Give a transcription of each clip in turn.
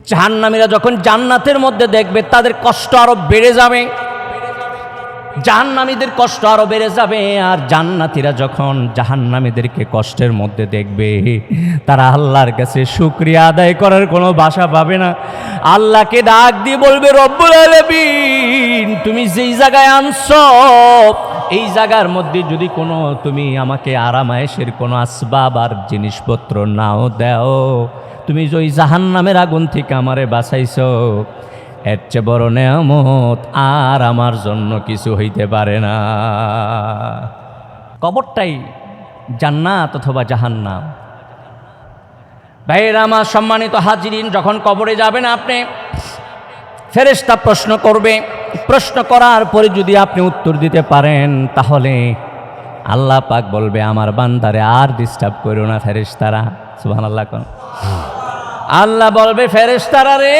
জাহান্নামীরা যখন জান্নাতের মধ্যে দেখবে তাদের কষ্ট আরো বেড়ে যাবে, জাহান্নামীদের কষ্ট আরো বেড়ে যাবে। আর জান্নাতীরা যখন জাহান্নামীদেরকে কষ্টের মধ্যে দেখবে, তারা আল্লাহর কাছে শুকরিয়া আদায় করার কোনো ভাষা পাবে না। আল্লাহকে ডাক দিয়ে বলবে, রব্বুল আলামিন, তুমি যেই জায়গায় আনছো, এই জায়গার মধ্যে যদি কোনো তুমি আমাকে আরামায়েশের কোনো আসবাব আর জিনিসপত্র নাও দাও, তুমি যে ওই জাহান্নামের আগুন থেকে আমারে বাঁচাইছো, এর চেয়ে বড় নেয়ামত আর আমার জন্য কিছু হইতে পারে না। কবরটাই জান্নাত অথবা জাহান্নাম। ভাইয়েরা আমার, সম্মানিত হাজিরিন, যখন কবরে যাবেন আপনি, ফেরেশতা প্রশ্ন করবে। প্রশ্ন করার পরে যদি আপনি উত্তর দিতে পারেন, তাহলে আল্লাহ পাক বলবে, আমার বান্দারে আর ডিস্টার্ব করো না ফেরেশতারা। সুবহানাল্লাহ। আল্লাহ বলবে, ফেরেশতারা রে,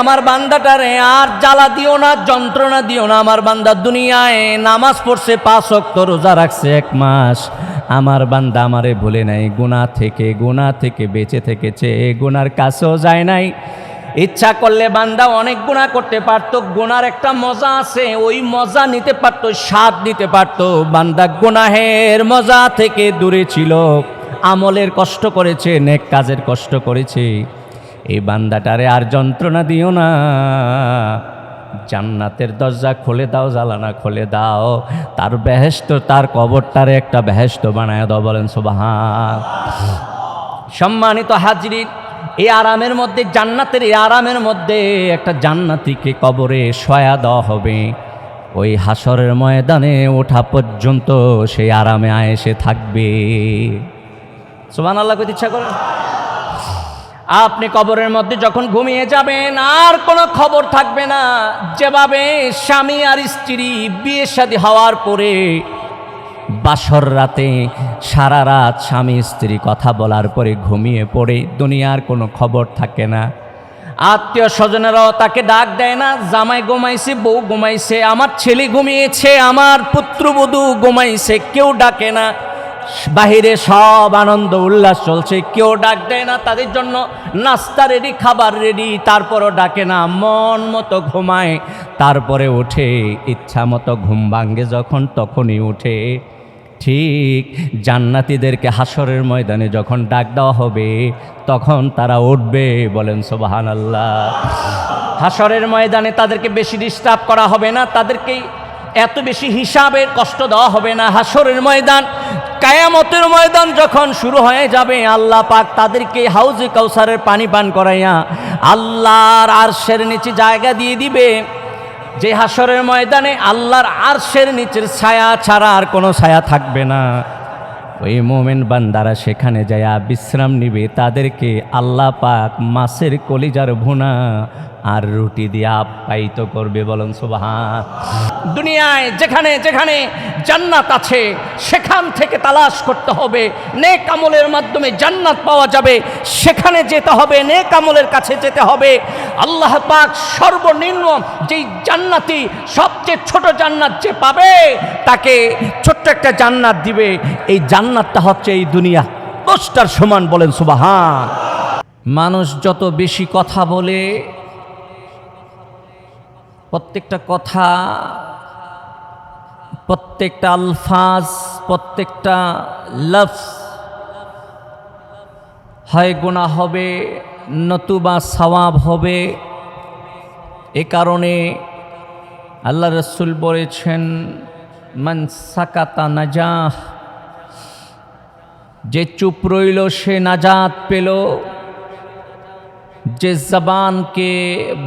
আমার বান্দাটারে আর জ্বালা দিও না, যন্ত্রণা দিও না। আমার বান্দা দুনিয়ায় নামাজ পড়ছে, 5 ওয়াক্ত রোজা রাখছে 1 মাস, আমার বান্দা আমারে ভুলে নাই, গুনাহ থেকে বেঁচে থেকেছে, গুনার কাছেও যায় নাই। ইচ্ছা করলে বান্দা অনেক গুনাহ করতে পারত, গুনার একটা মজা আছে, ওই মজা নিতে পারত, স্বাদ নিতে পারত। বান্দা গুনাহের মজা থেকে দূরে ছিল, আমলের কষ্ট করেছে, নেক কাজের কষ্ট করেছে। এই বান্দাটারে আর যন্ত্রণা দিও না, জান্নাতের দরজা খুলে দাও, জালানা খুলে দাও, তার বেহেশত, তার কবরটারে একটা বেহেশত বানায় দাও। বলেন সুবহান। সম্মানিত হাজিরিন, এই আরামের মধ্যে, জান্নাতের এই আরামের মধ্যে একটা জান্নাতীকে কবরে শোয়া দেওয়া হবে। ওই হাসরের ময়দানে ওঠা পর্যন্ত সেই আরামে আয়েশে থাকবে। সুবহানাল্লাহ কইতে ইচ্ছা করেন? আপনি কবরের মধ্যে যখন ঘুমিয়ে যাবেন, আর কোনো খবর থাকবে না। যেভাবে স্বামী আর স্ত্রী বিয়ে শাদী হওয়ার পরে বাসর রাতে সারা রাত স্বামী স্ত্রী কথা বলার পরে ঘুমিয়ে পড়ে, দুনিয়ার কোনো খবর থাকে না। আত্মীয় স্বজনেরাও তাকে ডাক দেয় না, জামাই ঘুমাইছে, বউ ঘুমাইছে, আমার ছেলে ঘুমিয়েছে, আমার পুত্রবধূ ঘুমাইছে, কেউ ডাকে না। বাহিরে সব আনন্দ উল্লাস চলছে, কেউ ডাক দেয় না। তাদের জন্য নাস্তা রেডি, খাবার রেডি, তারপরও ডাকে না, মন মতো ঘুমায়। তারপরে ওঠে, ইচ্ছা মতো ঘুম ভাঙ্গে যখন, তখনই উঠে। ঠিক জান্নাতীদেরকে হাসরের ময়দানে যখন ডাক দেওয়া হবে, তখন তারা উঠবে। বলেন সুবহানাল্লাহ। হাসরের ময়দানে তাদেরকে বেশি ডিস্টার্ব করা হবে না, তাদেরকে এত বেশি হিসাবের কষ্ট দেওয়া হবে না। হাসরের ময়দান, কিয়ামতের ময়দান যখন শুরু হয়ে যাবে, আল্লাহ পাক তাদেরকে হাউজে কাউসারের পানি পান করাইয়া আল্লাহর আরশের নিচে জায়গা দিয়ে দিবে। যে হাসরের ময়দানে আল্লাহর আরশের নিচের ছায়া ছাড়া আর কোনো ছায়া থাকবে না। ওই মোমেন বান্দারা সেখানে যায়া বিশ্রাম নিবে। তাদেরকে আল্লাহ পাক মাছের কলিজার ভুনা আর রুটি দিয়ে আপ্যায়িত করবে। বলেন সুবহান। দুনিয়ায় যেখানে যেখানে জান্নাত আছে, সেখান থেকে তালাশ করতে হবে। নেক আমলের মাধ্যমে জান্নাত পাওয়া যাবে, সেখানে যেতে হবে, নেক আমলের কাছে যেতে হবে। আল্লাহ পাক সর্বনিম্ন যেই জান্নাতি, সবচেয়ে ছোট জান্নাত যে পাবে, তাকে ছোট্ট একটা জান্নাত দিবে। এই জান্নাতটা হচ্ছে এই দুনিয়া 10টার সমান। বলেন সুবহান। মানুষ যত বেশি কথা বলে, প্রত্যেকটা কথা, প্রত্যেকটা আলফাজ, প্রত্যেকটা লফজ হয় গুনাহ হবে, নতুবা সওয়াব হবে। এ কারণে আল্লাহ রাসূল বলেছেন, মান সাকাতা নাজাহ, যে চুপ রইল সে নাজাত পেল, যে জবানকে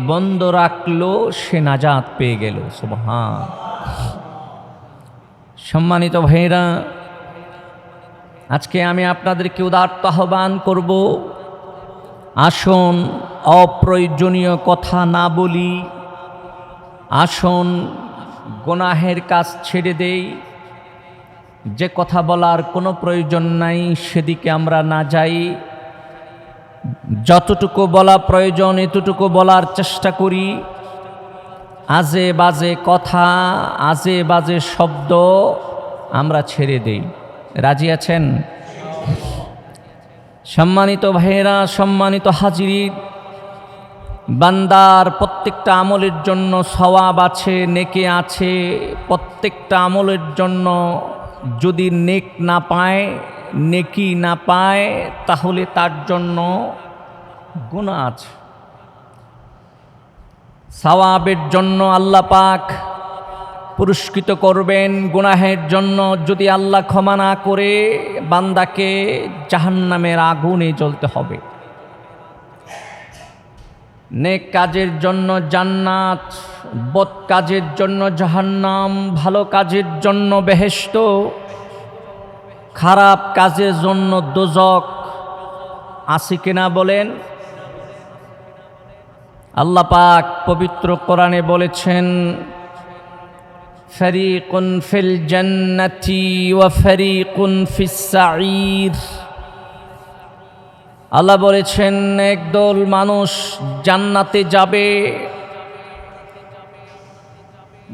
বন্ধ রাখলো সে নাজাত পেয়ে গেল। সুবহান। সম্মানিত ভাইরা, আজকে আমি আপনাদেরকে উদাত্ত আহ্বান করব, আসুন অপ্রয়োজনীয় কথা না বলি, আসুন গুনাহের কাজ ছেড়ে দেই। যে কথা বলার কোনো প্রয়োজন নাই সেদিকে আমরা না যাই। যতটুকু বলা প্রয়োজন এতটুকু বলার চেষ্টা করি। আজে বাজে কথা, আজে বাজে শব্দ আমরা ছেড়ে দেই। রাজি আছেন? সম্মানিত ভাইয়েরা, সম্মানিত হাজির, বান্দার প্রত্যেকটা আমলের জন্য সওয়াব আছে, নেকি আছে। প্রত্যেকটা আমলের জন্য যদি নেক না পায়, নেকি না পায়, তাহলে তার জন্য গুনাহ আছে। সওয়াবের জন্য আল্লাহ পাক পুরস্কৃত করবেন, গুনাহের জন্য যদি আল্লাহ ক্ষমা না করে বান্দাকে জাহান্নামের আগুনে জ্বলতে হবে। নেক কাজের জন্য জান্নাত, বদ কাজের জন্য জাহান্নাম, ভালো কাজের জন্য বেহেশত, খারাপ কাজের জন্য দোজক। আছে কিনা বলেন? আল্লাহ পাক পবিত্র কোরআনে বলেছেন, ফারিকুন ফিল জান্নাতি ওয়া ফারিকুন ফিস সাঈর। আল্লাহ বলেছেন একদল মানুষ জান্নাতে যাবে,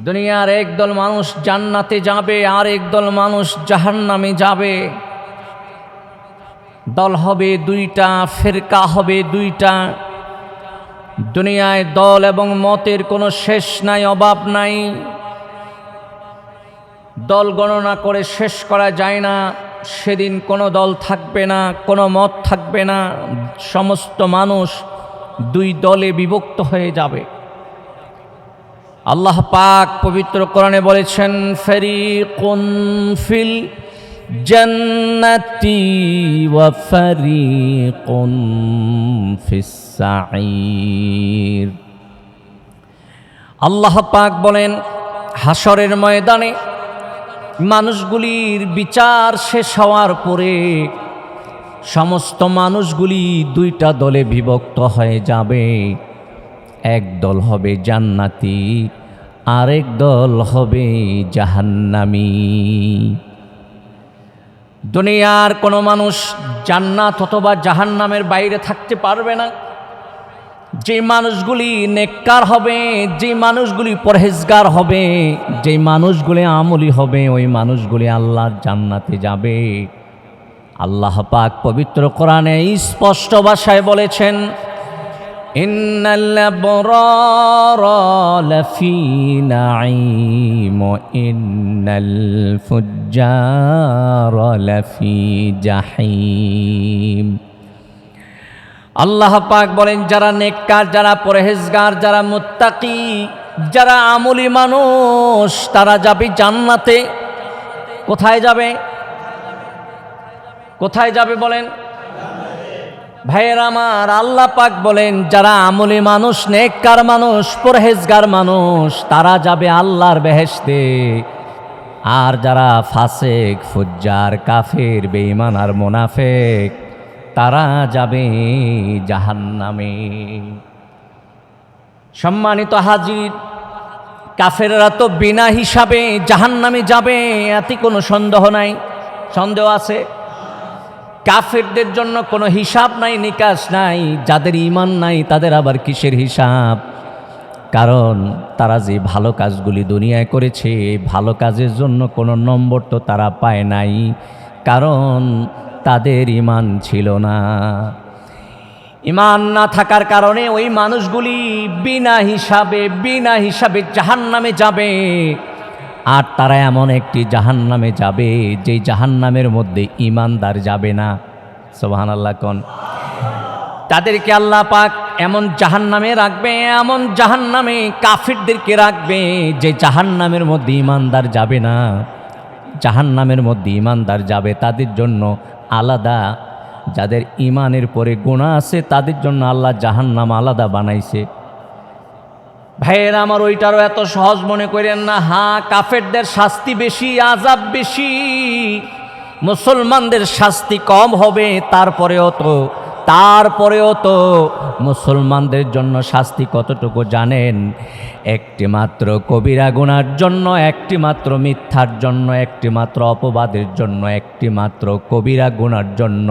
দুনিয়ার একদল মানুষ জান্নাতে যাবে, আর একদল মানুষ জাহান্নামে যাবে। দল হবে দুইটা, ফিরকা হবে দুইটা। দুনিয়ায় দল এবং মতের কোনো শেষ নাই, অভাব নাই। দল গণনা করে শেষ করা যায় না। সেদিন কোনো দল থাকবে না, কোনো মত থাকবে না। সমস্ত মানুষ দুই দলে বিভক্ত হয়ে যাবে। আল্লাহ পাক পবিত্র কোরআনে বলেছেন, ফারিকুন ফিল জান্নাতি ওয়া ফারিকুন ফিস সাঈর। আল্লাহ পাক বলেন, হাসরের ময়দানে মানুষগুলির বিচার শেষ হওয়ার পরে সমস্ত মানুষগুলি দুইটা দলে বিভক্ত হয়ে যাবে। এক দল হবে জান্নাতি, আরেক দল হবে জাহান্নামী। দুনিয়ার কোনো মানুষ জান্নাত অথবা জাহান্নামের বাইরে থাকতে পারবে না। যে মানুষগুলি নেককার হবে, যে মানুষগুলি পরহেজগার হবে, যে মানুষগুলি আমলি হবে, ওই মানুষগুলি আল্লাহর জান্নাতে যাবে। আল্লাহ পাক পবিত্র কোরআনে স্পষ্ট ভাষায় বলেছেন, ইন্নাল আবরারা লাফি নাঈম ওয়া ইন্নাল ফুজ্জারা লাফি জাহিম। আল্লাহ পাক বলেন, যারা নেককার, যারা পরহেজগার, যারা মুত্তাকি, যারা আমলি মানুষ, তারা যাবে জান্নাতে। কোথায় যাবে? কোথায় যাবে বলেন? ভাইয়ের আমার, আল্লাহ পাক বলেন, যারা আমলি মানুষ, নেককার মানুষ, পরহেজগার মানুষ, তারা যাবে আল্লাহর বেহেশতে। আর যারা ফাসেক, ফুজ্জার, কাফের, বেঈমান আর মুনাফিক, তারা যাবে জাহান্নামে। সম্মানিত হাজির, কাফেররা তো বিনা হিসাবে জাহান্নামে যাবে, এতে কোনো সন্দেহ নাই। সন্দেহ আছে? কাফেরদের জন্য কোনো হিসাব নাই, নিকাশ নাই। যাদের ঈমান নাই তাদের আবার কিসের হিসাব? কারণ তারা যে ভালো কাজগুলি দুনিয়ায় করেছে, এই ভালো কাজের জন্য কোনো নম্বর তো তারা পায় নাই, কারণ তাদের ঈমান ছিল না। ঈমান না থাকার কারণে ওই মানুষগুলি বিনা হিসাবে জাহান্নামে যাবে। আর তারা এমন একটি জাহান্নামে যাবে, যে জাহান্নামের মধ্যে ঈমানদার যাবে না। সুবহানাল্লাহ কোন। তাদেরকে আল্লাহ পাক এমন জাহান্নামে রাখবে, এমন জাহান্নামে কাফিরদেরকে রাখবে, যে জাহান্নামের মধ্যে ঈমানদার যাবে না। জাহান্নামের মধ্যে ঈমানদার যাবে, তাদের জন্য আলাদা। যাদের ঈমানের পরে গুনাহ আছে, তাদের জন্য আল্লাহ জাহান্নাম আলাদা বানাইছে। ভাইয়ের আমার, ওইটারও এত সহজ মনে করেন না। হ্যাঁ, কাফেরদের শাস্তি বেশি, আযাব বেশি, মুসলমানদের শাস্তি কম হবে। তারপরেও তো মুসলমানদের জন্য শাস্তি কতটুকু জানেন? একটি মাত্র কবিরা গুনার জন্য, একটি মাত্র মিথ্যার জন্য, একটি মাত্র অপবাদের জন্য, একটি মাত্র কবিরা গুনার জন্য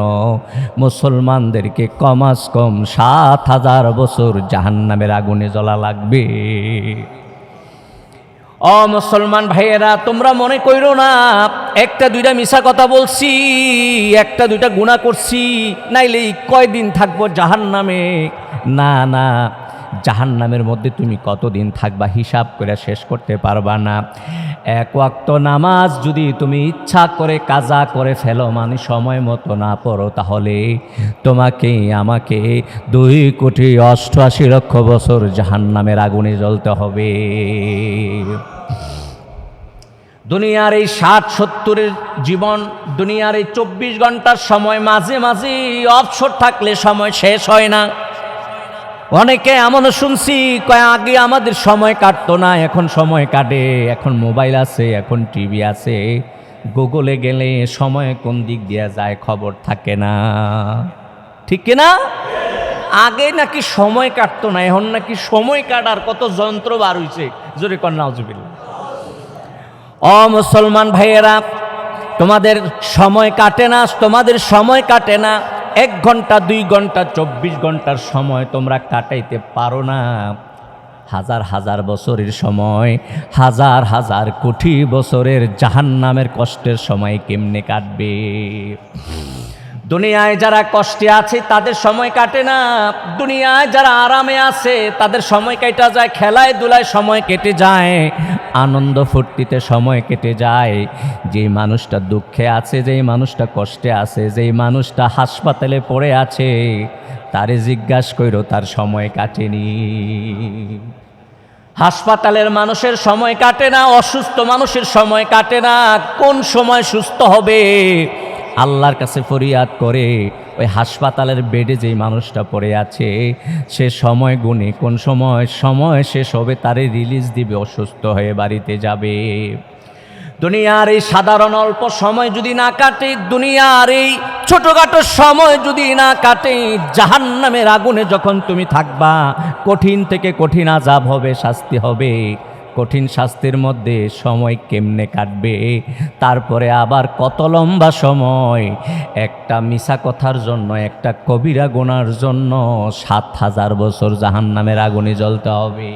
মুসলমানদেরকে কমাস কম ৭,০০০ বছর জাহান্নামের আগুনে জ্বলা লাগবে। ও মুসলমান ভাইয়েরা, তোমরা মনে কইরো না একটা দুইটা মিছা কথা বলছি, একটা দুইটা গুনাহ করছি, নাইলে কয়দিন থাকবো জাহান্নামে। না না, জাহান্নামের মধ্যে তুমি কতদিন থাকবা হিসাব করে শেষ করতে পারবা না। এক ওয়াক্ত নামাজ যদি তুমি ইচ্ছা করে কাজা করে ফেলো, মানে সময় মতো না পড়ো, তাহলে তোমাকে আমাকে 2,88,00,000 বছর জাহান্নামের আগুনে জ্বলতে হবে। দুনিয়ার এই 60-70-এর জীবন, দুনিয়ার এই 24 ঘন্টার সময় মাঝে মাঝে অবসর থাকলে সময় শেষ হয় না। অনেকে এমনও শুনছি কয় আগে আমাদের সময় কাটতো না, এখন সময় কাটে, এখন মোবাইল আছে, এখন টিভি আছে, গুগলে গেলে সময় কোন দিক দিয়ে যায় খবর থাকে না, ঠিক কিনা? আগে নাকি সময় কাটতো না, এখন নাকি সময় কাটার কত যন্ত্র বার হইছে, জোরে কর নাউজুবিল্লাহ। ও মুসলমান ভাইয়েরা, তোমাদের সময় কাটে না, তোমাদের সময় কাটে না। 1 ঘন্টা 2 ঘন্টা 24 ঘন্টার সময় তোমরা কাটাইতে পারো না। হাজার হাজার বছরের সময়, হাজার হাজার কোটি বছরের জাহান্নামের কষ্টের সময় কেমনে কাটবে? দুনিয়ায় যারা কষ্টে আছে তাদের সময় কাটে না, দুনিয়ায় যারা আরামে আছে তাদের সময় কেটে যায়, খেলায় দুলায় সময় কেটে যায়, আনন্দ ফুর্তিতে সময় কেটে যায়। যেই মানুষটা দুঃখে আছে, যেই মানুষটা কষ্টে আছে, যেই মানুষটা হাসপাতালে পড়ে আছে, তারে জিজ্ঞাসা কইরো তার সময় কাটেনি। হাসপাতালের মানুষের সময় কাটে না, অসুস্থ মানুষের সময় কাটে না। কোন সময় সুস্থ হবে আল্লাহর কাছে ফরিয়াদ করে ওই হাসপাতালের বেডে যেই মানুষটা পড়ে আছে সে সময় গুনে কোন সময় শেষ হবে তারে রিলিজ দিবে, অসুস্থ হয়ে বাড়িতে যাবে। দুনিয়ার এই সাধারণ অল্প সময় যদি না কাটে, দুনিয়ার এই ছোটখাটো সময় যদি না কাটে, জাহান্নামের আগুনে যখন তুমি থাকবা, কঠিন থেকে কঠিন আযাব হবে, শাস্তি হবে। কঠিন শাস্তির মধ্যে সময় কেমনে কাটবে? তারপরে আবার কত লম্বা সময়, একটা মিছা কথার জন্য, একটা কবিরা গুনার জন্য 7,000 বছর জাহান্নামের আগুনে জ্বলতে হবে।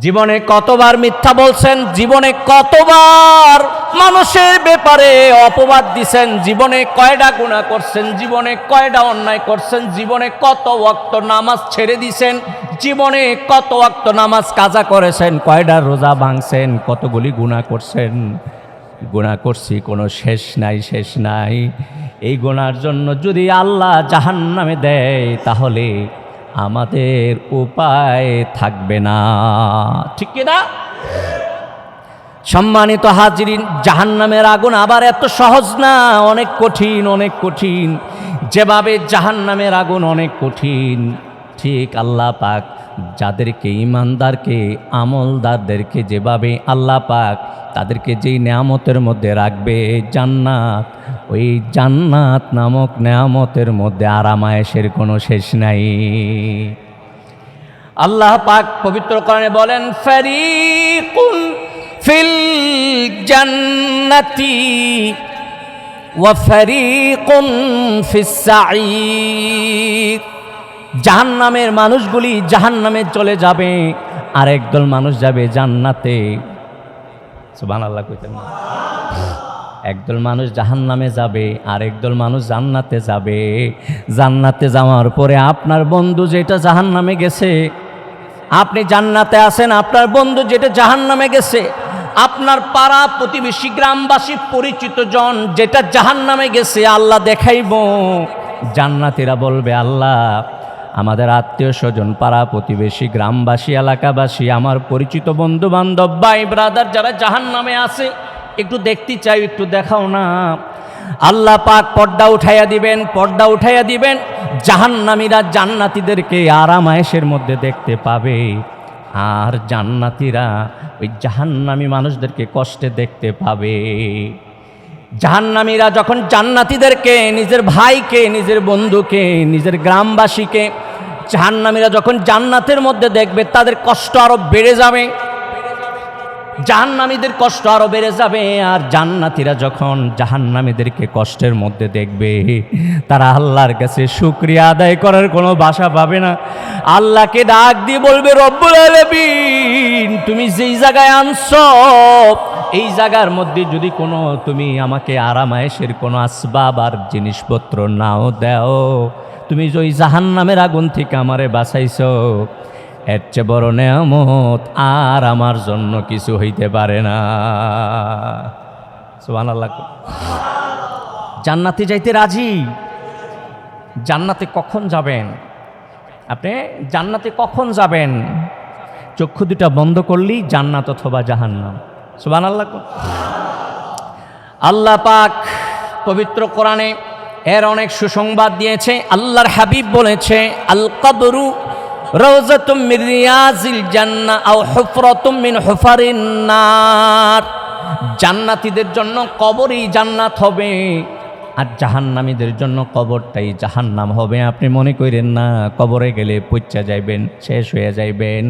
জীবনে কতবার মিথ্যা বলছেন, জীবনে কতবার মানুষের ব্যাপারে অপবাদ দিছেন, জীবনে কয়টা গুনাহ করছেন, জীবনে কয়টা অন্যায় করছেন, জীবনে কত ওয়াক্ত নামাজ ছেড়ে দিছেন, জীবনে কত ওয়াক্ত নামাজ কাজা করেছেন, কয়টা রোজা ভাঙছেন, কতগুলি গুনাহ করছেন। গুনাহ করছি কোনো শেষ নাই, শেষ নাই। এই গুনার জন্য যদি আল্লাহ জাহান্নামে দেয় তাহলে আমাদের উপায় থাকবে না, ঠিক কি না? সম্মানিত হাজিরিন, জাহান্নামের আগুন আবার এত সহজ না, অনেক কঠিন, অনেক কঠিন। যেভাবে জাহান্নামের আগুন অনেক কঠিন, ঠিক আল্লাহ পাক যাদেরকে, ঈমানদারকে, আমলদারদেরকে যেভাবে আল্লাহ পাক তাদেরকে যেই নেয়ামতের মধ্যে রাখবে, জান্নাত, ওই জান্নাত নামক নেয়ামতের মধ্যে আরামায়েশের কোনো শেষ নাই। আল্লাহ পাক পবিত্র কোরআনে বলেন, ফারিকুন ফিল জান্নাতি ওয়া ফারিকুন ফিস সাঈর। জাহান্নামের মানুষগুলি জাহান্নামে চলে যাবে, আর একদল মানুষ যাবে জান্নাতে। সুবহানাল্লাহ কইতেন না? একদল মানুষ জাহান্নামে যাবে, আর একদল মানুষ জান্নাতে যাবে। জান্নাতে যাওয়ার পরে আপনার বন্ধু যেটা জাহান্নামে গেছে, আপনি জান্নাতে আছেন, আপনার বন্ধু যেটা জাহান্নামে গেছে, আপনার পাড়া প্রতিবেশী গ্রামবাসী পরিচিত জন যেটা জাহান্নামে গেছে, আল্লাহ দেখাইব। জান্নাতীরা বলবে, আল্লাহ আমাদের আত্মীয় স্বজন, পাড়া প্রতিবেশী, গ্রামবাসী, এলাকাবাসী, আমার পরিচিত বন্ধু বান্ধব, ভাই ব্রাদার যারা জাহান্নামে আছে একটু দেখতে চাই, একটু দেখাও না। আল্লাহ পাক পর্দা উঠাইয়া দিবেন, পর্দা উঠাইয়া দিবেন। জাহান্নামীরা জান্নাতীদেরকে আরামায়েশের মধ্যে দেখতে পাবে, আর জান্নাতীরা ওই জাহান্নামী মানুষদেরকে কষ্টে দেখতে পাবে। জাহান্নামীরা যখন জান্নাতীদেরকে, নিজের ভাইকে, নিজের বন্ধুকে, নিজের গ্রামবাসীকে, জাহান্নামীরা যখন জান্নাতের মধ্যে দেখবে, তাদের কষ্ট আরো বেড়ে যাবে, জাহান্নামীদের কষ্ট আরো বেড়ে যাবে। আর জান্নাতীরা যখন জাহান্নামীদেরকে কষ্টের মধ্যে দেখবে, তারা আল্লাহর কাছে শুকরিয়া আদায় করার কোনো ভাষা পাবে না। আল্লাহকে ডাক দিয়ে বলবে, রব্বুল আলামিন, তুমি যেই জায়গায় আনছো, এই জায়গার মধ্যে যদি তুমি আমাকে আরামায়েশের কোনো আসবাব আর জিনিসপত্র নাও দাও, তুমি যে ওই জাহান্নামের আগুন থেকে আমারে বাঁচাইছো, এর চেয়ে বড় নেয়ামত আর আমার জন্য কিছু হইতে পারে না। সুবহানাল্লাহ। জান্নাতে যাইতে রাজি। জান্নাতে কখন যাবেন আপনি? জান্নাতে কখন যাবেন? চক্ষু দুটা বন্ধ করলেই জান্নাত অথবা জাহান্নাম। সুবহানাল্লাহ। আল্লাহ পাক পবিত্র কোরআনে এর অনেক সুসংবাদ দিয়েছে। আল্লাহর হাবিব বলেছে, আল কবরু রাউযাতুম মির রিয়াজিল জান্নাহ আও হুফরাতুম মিন হুফারিন নার। জান্নাতীদের জন্য কবরই জান্নাত হবে, আর জাহান্নামীদের জন্য কবরটাই জাহান্নাম হবে। আপনি মনে করেন না কবরে গেলে পচা যাইবেন, শেষ হয়ে যাইবেন,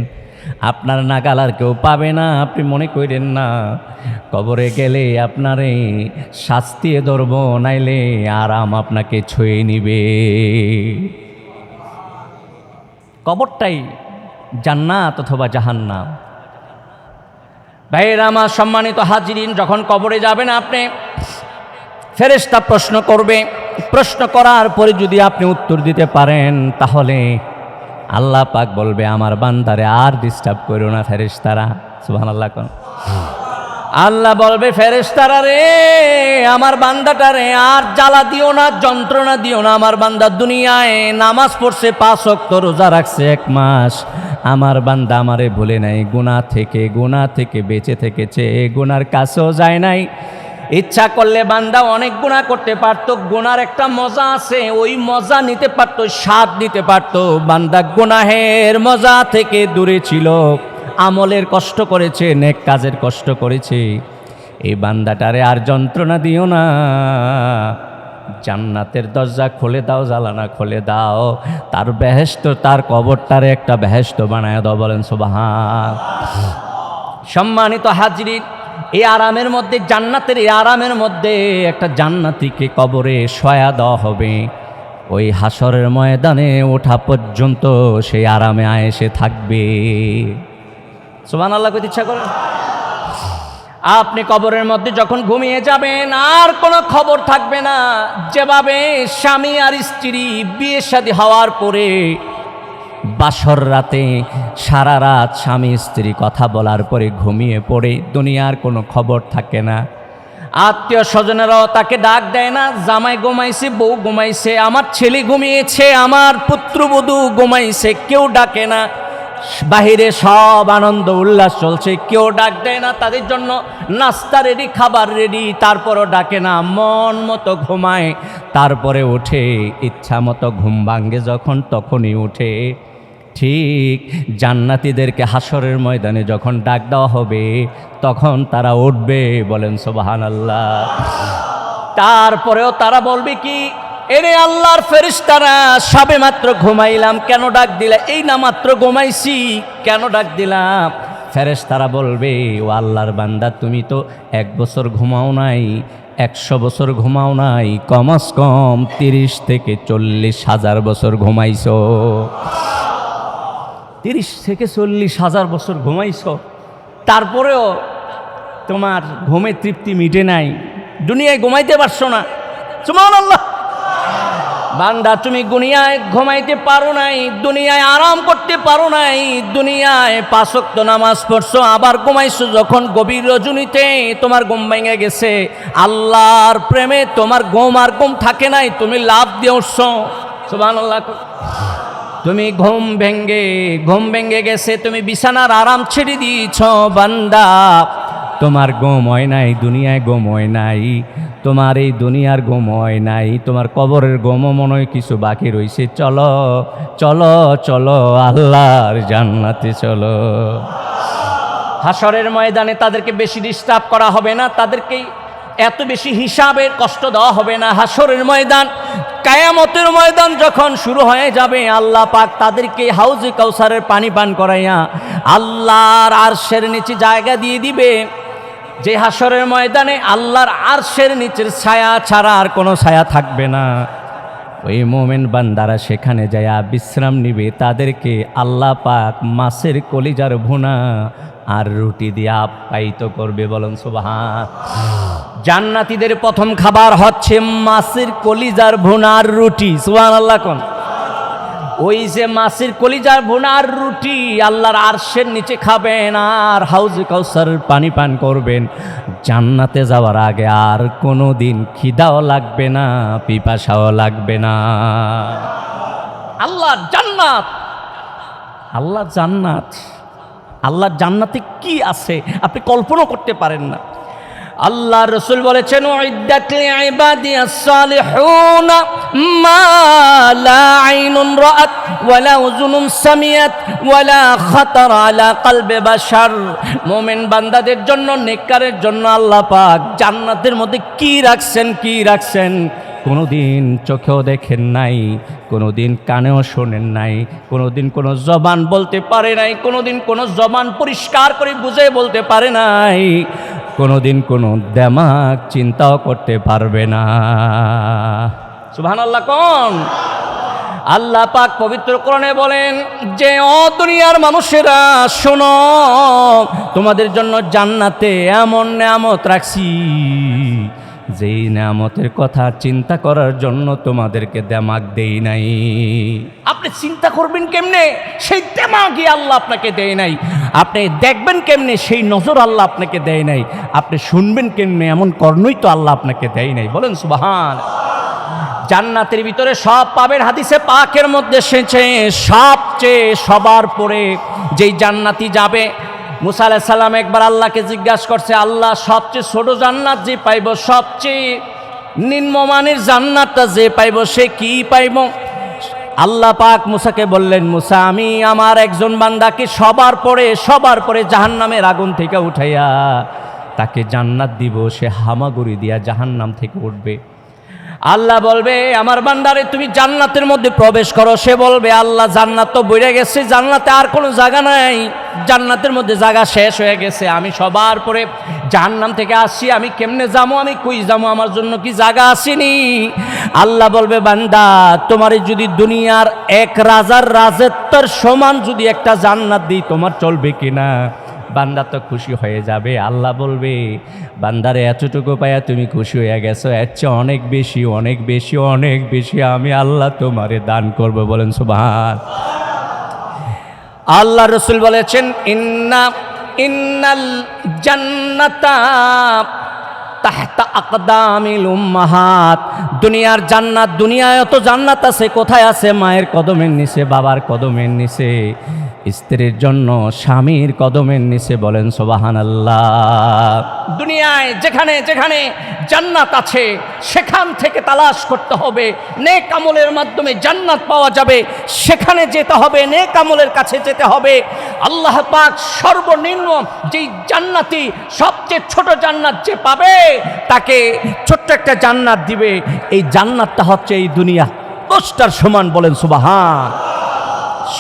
আপনার নাগাল আর কেউ পাবে না। আপনি মনে করেন না কবরে গেলে আপনারে শাস্তিয়ে ধরব, নাইলে আরাম আপনাকে ছুঁয়ে নিবে। কবরটাই জান্নাত অথবা জাহান্নাম। ভাইয়েরা আমার সম্মানিত হাজিরিন, যখন কবরে যাবেন আপনি, ফেরেশতা প্রশ্ন করবে। প্রশ্ন করার পরে যদি আপনি উত্তর দিতে পারেন, তাহলে আল্লাহ পাক বলবে, আমার বান্দারে আর ডিস্টার্ব করো না ফেরেশতারা। সুবহানাল্লাহ। আল্লাহ বলবে, ফেরেশতারা রে, আমার বান্দাটারে আর জ্বালা দিও না, যন্ত্রণা দিও না। আমার বান্দা দুনিয়ায় নামাজ পড়ছে, 5 ওয়াক্ত রোজা রাখছে 1 মাস, আমার বান্দা আমারে ভুলে নাই, গুনাহ থেকে বেঁচে থেকেছে, গুনার কাছেও যায় নাই। ইচ্ছা করলে বান্দা অনেক গুনাহ করতে পারত, গুনার একটা মজা আছে, ওই মজা নিতে পারত, স্বাদ নিতে পারত। বান্দা গুনাহের মজা থেকে দূরে ছিল, আমলের কষ্ট করেছে, নেক কাজের কষ্ট করেছে। এই বান্দাটারে আর যন্ত্রণা দিও না, জান্নাতের দরজা খুলে দাও, জালানা খুলে দাও, তার বেহেশত, তার কবরটারে একটা বেহেশত বানায় দাও। বলেন সুবহান। সম্মানিত হাজরিন, এই আরামের মধ্যে, জান্নাতের এই আরামের মধ্যে একটা জান্নাতীকে কবরে শোয়া দেওয়া হবে। ওই হাসরের ময়দানে ওঠা পর্যন্ত সেই আরামে আয়েশে থাকবে। সুবহানাল্লাহ কইতে ইচ্ছা করে? আপনি কবরের মধ্যে যখন ঘুমিয়ে যাবেন, আর কোনো খবর থাকবে না। যেভাবে স্বামী আর স্ত্রী বিয়ে শাদী হওয়ার পরে বাসর রাতে সারা রাত স্বামী স্ত্রী কথা বলার পরে ঘুমিয়ে পড়ে, দুনিয়ার কোনো খবর থাকে না। আত্মীয় স্বজনেরাও তাকে ডাক দেয় না, জামাই ঘুমাইছে, বউ ঘুমাইছে, আমার ছেলে ঘুমিয়েছে, আমার পুত্রবধূ ঘুমাইছে, কেউ ডাকে না। বাহিরে সব আনন্দ উল্লাস চলছে, কেউ ডাক দেয় না। তাদের জন্য নাস্তা রেডি, খাবার রেডি, তারপরও ডাকে না, মন মতো ঘুমায়, তারপরে ওঠে, ইচ্ছা মতো ঘুম ভাঙ্গে যখন তখনই ওঠে। ঠিক জান্নাতীদেরকে হাসরের ময়দানে যখন ডাক দেওয়া হবে, তখন তারা উঠবে। বলেন সুবহানাল্লাহ। তারপরেও তারা বলবে কি, এরে আল্লাহর ফেরেশতারা, সবে মাত্র ঘুমাইলাম, কেন ডাক দিলা? এই না মাত্র ঘুমাইছি, কেন ডাক দিলাম? ফেরেশতারা বলবে, ও আল্লাহর বান্দা, তুমি তো 1 বছর ঘুমাও নাই, 100 বছর ঘুমাও নাই, কমস কম 30 থেকে 40 হাজার বছর ঘুমাইছো। 30 থেকে 40 হাজার বছর ঘুমাইছো, তারপরেও তোমার ঘুমে তৃপ্তি মিটে নাই, দুনিয়ায় ঘুমাইতে পারছো না। সুবহানাল্লাহ। বান্দা, তুমি দুনিয়ায় ঘুমাইতে পারো নাই, দুনিয়ায় আরাম করতে পারো নাই, দুনিয়ায় 5 ওয়াক্ত নামাজ পড়ছো, আবার ঘুমাইছো যখন গভীর রজনীতে, তোমার ঘুম ভেঙে গেছে। আল্লাহর প্রেমে তোমার ঘুম আর ঘুম থাকে নাই, তুমি লাভ দিয়ে উঠছো। সুবহানাল্লাহ। তুমি ঘুম ভেঙে গেছে, তুমি বিছানার আরাম ছেড়ে দিয়েছ। বান্দা, তোমার ঘুম হয় নাই, দুনিয়ায় ঘুম হয় নাই, তোমার এই দুনিয়ার ঘুম হয় নাই, তোমার কবরের ঘুমও মনে হয় কিছু বাকি রয়েছে। চলো চলো চলো, আল্লাহর জান্নাতে চলো। হাসরের ময়দানে তাদেরকে বেশি ডিস্টার্ব করা হবে না, তাদেরকে এত বেশি হিসাবের কষ্ট দেওয়া হবে না। হাসরের ময়দান, কিয়ামতের ময়দান যখন শুরু হয়ে যাবে, আল্লাহ পাক তাদেরকে হাউজে কাউসারের পানি পান করাইয়া আল্লাহর আরশের নিচে জায়গা দিয়ে দিবে। যে হাসরের ময়দানে আল্লাহর আরশের নিচের ছায়া ছাড়া আর কোনো ছায়া থাকবে না। ওই মোমেন বান্দারা সেখানে যায় বিশ্রাম নিবে। তাদেরকে আল্লাহ পাক মাছের কলিজার ভুনা আর রুটি দিয়ে আপ্যায়িত করবে। বলুন সুবহান। জান্নাতীদের প্রথম খাবার হচ্ছে মাছের কলিজার ভুনা আর রুটি। সুবহানাল্লাহ কোন। ওই যে মাছের কলিজার ভুনার রুটি আল্লাহর আরশের নিচে খাবেন আর হাউজে কাউসার পানি পান করবেন, জান্নাতে যাওয়ার আগে আর কোনো দিন খিদাও লাগবে না, পিপাসাও লাগবে না। আল্লাহ জান্নাত, আল্লাহ জান্নাত, আল্লাহর জান্নাতে কি আছে আপনি কল্পনা করতে পারেন না। আল্লাহ রসুল বলেছেন উইদ্দাত লিইবাদিয়াস সালিহুন মা লা আইনুন রাআত ওয়ালা উযুনুন সামিআত ওয়ালা খাতার আলা কলবে বাশার। মুমিন বান্দাদের জন্য, নেককারের জন্য আল্লাহ পাক জান্নাতের মধ্যে কি রাখছেন, কি রাখছেন কোনোদিন চোখেও দেখেন নাই, কোনোদিন কানেও শোনেন নাই, কোনোদিন কোনো জবান বলতে পারে নাই, কোনোদিন কোনো জবান পরিষ্কার করে বুঝে বলতে পারে নাই, কোনোদিন কোনো দেমাগ চিন্তাও করতে পারবে না। সুবহানাল্লাহ কোন? আল্লাহ পাক পবিত্র কোরআনে বলেন যে ও দুনিয়ার মানুষেরা শোনো, তোমাদের জন্য জান্নাতে এমন নেয়ামত রাখছি যেই নেয়ামতের কথা চিন্তা করার জন্য তোমাদেরকে দেমাগ দেই নাই। আপনি চিন্তা করবেন কেমনে, সেই দেমাগই আল্লাহ আপনাকে দেয় নাই। আপনি দেখবেন কেমনে, সেই নজর আল্লাহ আপনাকে দেয় নাই। আপনি শুনবেন কেমনে, এমন কর্ণই তো আল্লাহ আপনাকে দেয় নাই। বলেন সুবহান। জান্নাতের ভিতরে সব পাবেন। হাদিসে পাকের মধ্যে এসেছে সবচেয়ে সবার পরে যেই জান্নাতি যাবে, মুসা আলাইহিস সালাম একবার আল্লাহকে জিজ্ঞাসা করছে, আল্লাহ সবচেয়ে ছোট জান্নাত যে পাইব, সবচেয়ে নিম্নমানের জান্নাতটা যে পাইব সে কি পাইব? আল্লাহ পাক মুসাকে বললেন, মুসা আমি আমার একজন বান্দাকে সবার পরে জাহান্নামের আগুন থেকে উঠাইয়া তাকে জান্নাত দিব, সে হামাগুড়ি দিয়া জাহান্নাম থেকে উঠবে। আল্লাহ বলবে আমার বান্দারে তুমি জান্নাতের মধ্যে প্রবেশ করো। সে বলবে আল্লাহ জান্নাত তো বইরে গেছে, জান্নাতে আর কোনো জায়গা নাই, জান্নাতের মধ্যে জায়গা শেষ হয়ে গেছে, আমি সবার পরে জাহান্নাম থেকে আসছি, আমি কেমনে যাবো, আমি কই যাবো, আমার জন্য কি জায়গা আসেনি? আল্লাহ বলবে বান্দা তোমার যদি দুনিয়ার এক রাজার রাজত্বের সমান যদি একটা জান্নাত দিই তোমার চলবে কিনা? বান্দা তো খুশি হয়ে যাবে। আল্লাহ বলবে বান্দারে এতটুকু পাইয়া তুমি খুশি হয়ে গেছো, এর চেয়ে অনেক বেশি, অনেক বেশি, অনেক বেশি আমি আল্লাহ তোমারে দান করব। বলেন সুবহান। আল্লাহ রসুল বলেছেন ইন্নাল জান্নাতা তাহতা আকদামিল উম্মাহাত। দুনিয়ার জান্নাত, দুনিয়ায় এত জান্নাত আছে, কোথায় আছে? মায়ের কদমের নিচে, বাবার কদমের নিচে, স্ত্রীর জন্য স্বামীর কদমের নিচে। বলেন সুবহানাল্লাহ। দুনিয়ায় যেখানে যেখানে জান্নাত আছে সেখান থেকে তালাশ করতে হবে, নেক আমলের মাধ্যমে জান্নাত পাওয়া যাবে, সেখানে যেতে হবে, নেক আমলের কাছে যেতে হবে। আল্লাহ পাক সর্বনিম্ন যেই জান্নাতি, সবচেয়ে ছোট জান্নাত যে পাবে তাকে ছোট্ট একটা জান্নাত দিবে। এই জান্নাতটা হচ্ছে এই দুনিয়া 10টার সমান। বলেন সুবহান।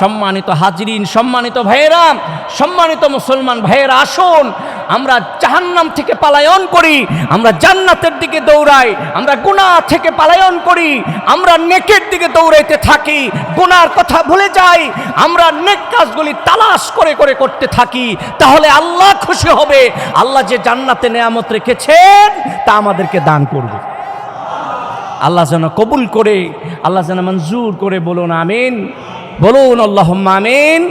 সম্মানিত হাজরিন, সম্মানিত ভাইয়েরা, সম্মানিত মুসলমান ভাইয়েরা, আসুন আমরা জাহান্নাম থেকে পালায়ন করি, আমরা জান্নাতের দিকে দৌড়াই। আমরা গুনাহ থেকে পালায়ন করি, আমরা নেকের দিকে দৌড়াইতে থাকি, গুনার কথা ভুলে যাই, আমরা নেক কাজগুলি তালাশ করে করে করতে থাকি। তাহলে আল্লাহ খুশি হবে। আল্লাহ যে জান্নাতে নেয়ামত রেখেছেন তা আমাদেরকে দান করবে। আল্লাহ যেন কবুল করে, আল্লাহ যেন মঞ্জুর করে। বলুন আমিন, বলুন আল্লাহুম্মা আমিন।